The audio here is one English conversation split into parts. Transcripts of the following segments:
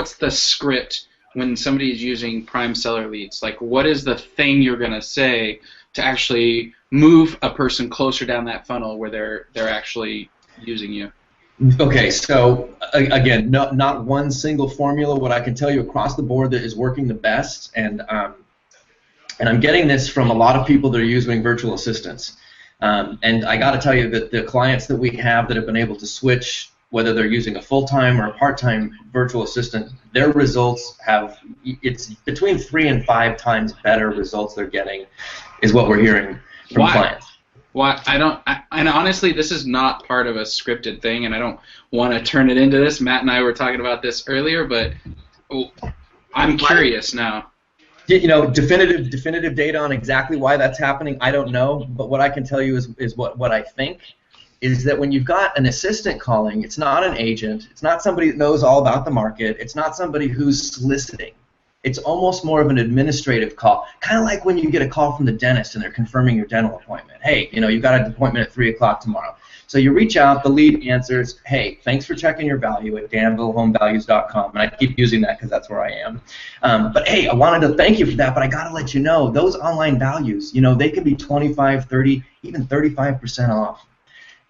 what's the script when somebody is using prime seller leads? Like, what is the thing you're going to say to actually move a person closer down that funnel where they're actually using you? Okay, so again, not one single formula. What I can tell you across the board that is working the best, and I'm getting this from a lot of people that are using virtual assistants. And I got to tell you that the clients that we have that have been able to switch, whether they're using a full-time or a part-time virtual assistant, their results it's between 3 and 5 times better results they're getting, is what we're hearing from clients. Why? And honestly, this is not part of a scripted thing, and I don't want to turn it into this. Matt and I were talking about this earlier, but I'm curious now. You know, definitive data on exactly why that's happening, I don't know. But what I can tell you is what I think is that when you've got an assistant calling, it's not an agent, it's not somebody that knows all about the market, it's not somebody who's soliciting. It's almost more of an administrative call, kind of like when you get a call from the dentist and they're confirming your dental appointment. Hey, you know, you've got an appointment at 3 o'clock tomorrow. So you reach out, the lead answers, hey, thanks for checking your value at danvillehomevalues.com, and I keep using that because that's where I am. But hey, I wanted to thank you for that, but I got to let you know, those online values, you know, they can be 25, 30, even 35% off.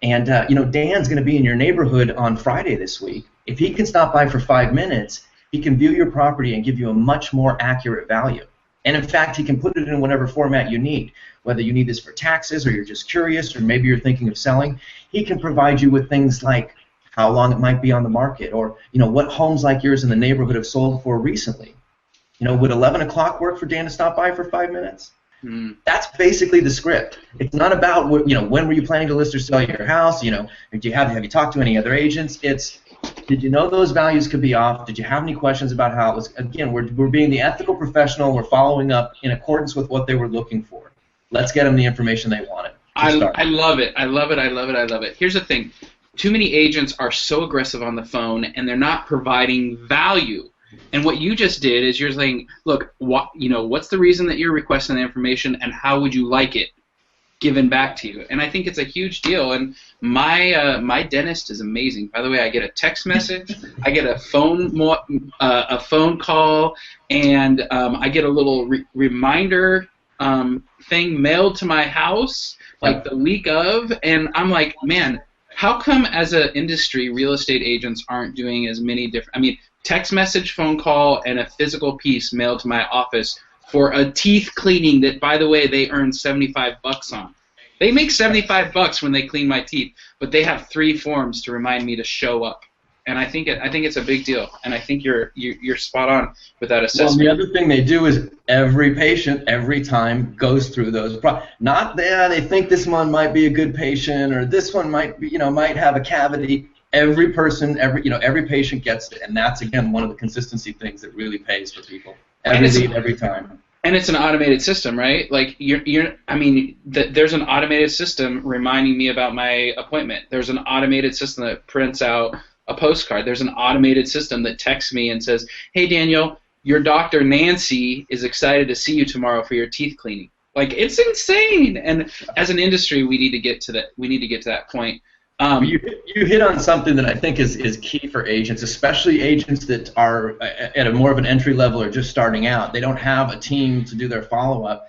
And, you know, Dan's going to be in your neighborhood on Friday this week. If he can stop by for 5 minutes, he can view your property and give you a much more accurate value. And in fact, he can put it in whatever format you need. Whether you need this for taxes or you're just curious or maybe you're thinking of selling, he can provide you with things like how long it might be on the market, or, you know, what homes like yours in the neighborhood have sold for recently. You know, would 11 o'clock work for Dan to stop by for 5 minutes? That's basically the script. It's not about, you know, when were you planning to list or sell your house? You know, have you talked to any other agents? It's, did you know those values could be off? Did you have any questions about how it was? Again, we're being the ethical professional. We're following up in accordance with what they were looking for. Let's get them the information they wanted. I love it. I love it. I love it. I love it. Here's the thing. Too many agents are so aggressive on the phone, and they're not providing value. And what you just did is you're saying, look, what's the reason that you're requesting the information, and how would you like it given back to you? And I think it's a huge deal. And my dentist is amazing. By the way, I get a text message, I get a phone call, and I get a little reminder thing mailed to my house, like the week of, and I'm like, man, how come as an industry real estate agents aren't doing as many different, I mean, text message, phone call, and a physical piece mailed to my office for a teeth cleaning that, by the way, they earn $75 on. They make $75 when they clean my teeth, but they have 3 forms to remind me to show up. And I think it's a big deal, and I think you're spot on with that assessment. Well, the other thing they do is every patient every time goes through those. Not they think this one might be a good patient, or this one might be, might have a cavity. Every person, every patient gets it, and that's again one of the consistency things that really pays for people. Every time. And it's an automated system, right? Like there's an automated system reminding me about my appointment. There's an automated system that prints out a postcard. There's an automated system that texts me and says, "Hey Daniel, your doctor Nancy is excited to see you tomorrow for your teeth cleaning." Like, it's insane. And as an industry, we need to get to that. We need to get to that point. You hit on something that I think is key for agents, especially agents that are at a more of an entry level or just starting out. They don't have a team to do their follow-up.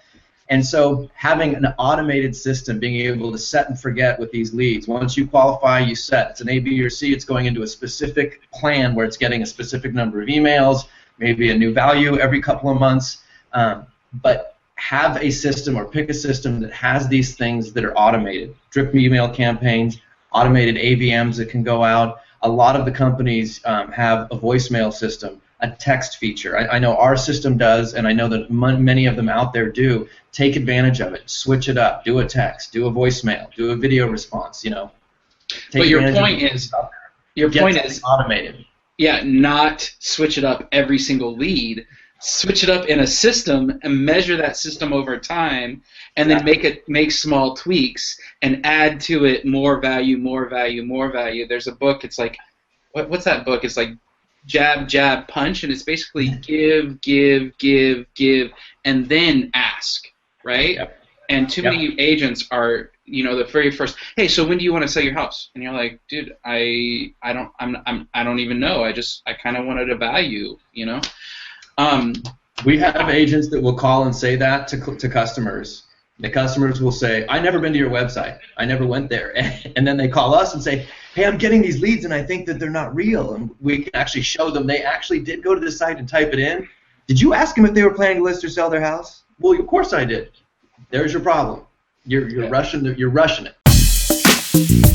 And so having an automated system, being able to set and forget with these leads. Once you qualify, you set. It's an A, B, or C. It's going into a specific plan where it's getting a specific number of emails, maybe a new value every couple of months. But have a system, or pick a system that has these things that are automated. Drip email campaigns, automated AVMs that can go out. A lot of the companies have a voicemail system, a text feature. I know our system does, and I know that many of them out there do. Take advantage of it. Switch it up. Do a text. Do a voicemail. Do a video response. But your point is automated. Yeah, not switch it up every single lead. Switch it up in a system and measure that system over time, and then make small tweaks and add to it more value, more value, more value. There's a book. It's like, what's that book? It's like jab, jab, punch, and it's basically give, and then ask, right? Yep. And too many agents are the very first, hey, so when do you want to sell your house? And you're like, dude, I don't even know. I kind of wanted a value, We have agents that will call and say that to customers. The customers will say, "I never been to your website. I never went there." And then they call us and say, "Hey, I'm getting these leads and I think that they're not real." And we can actually show them they actually did go to the site and type it in. Did you ask them if they were planning to list or sell their house? Well, of course I did. There's your problem. You're rushing it.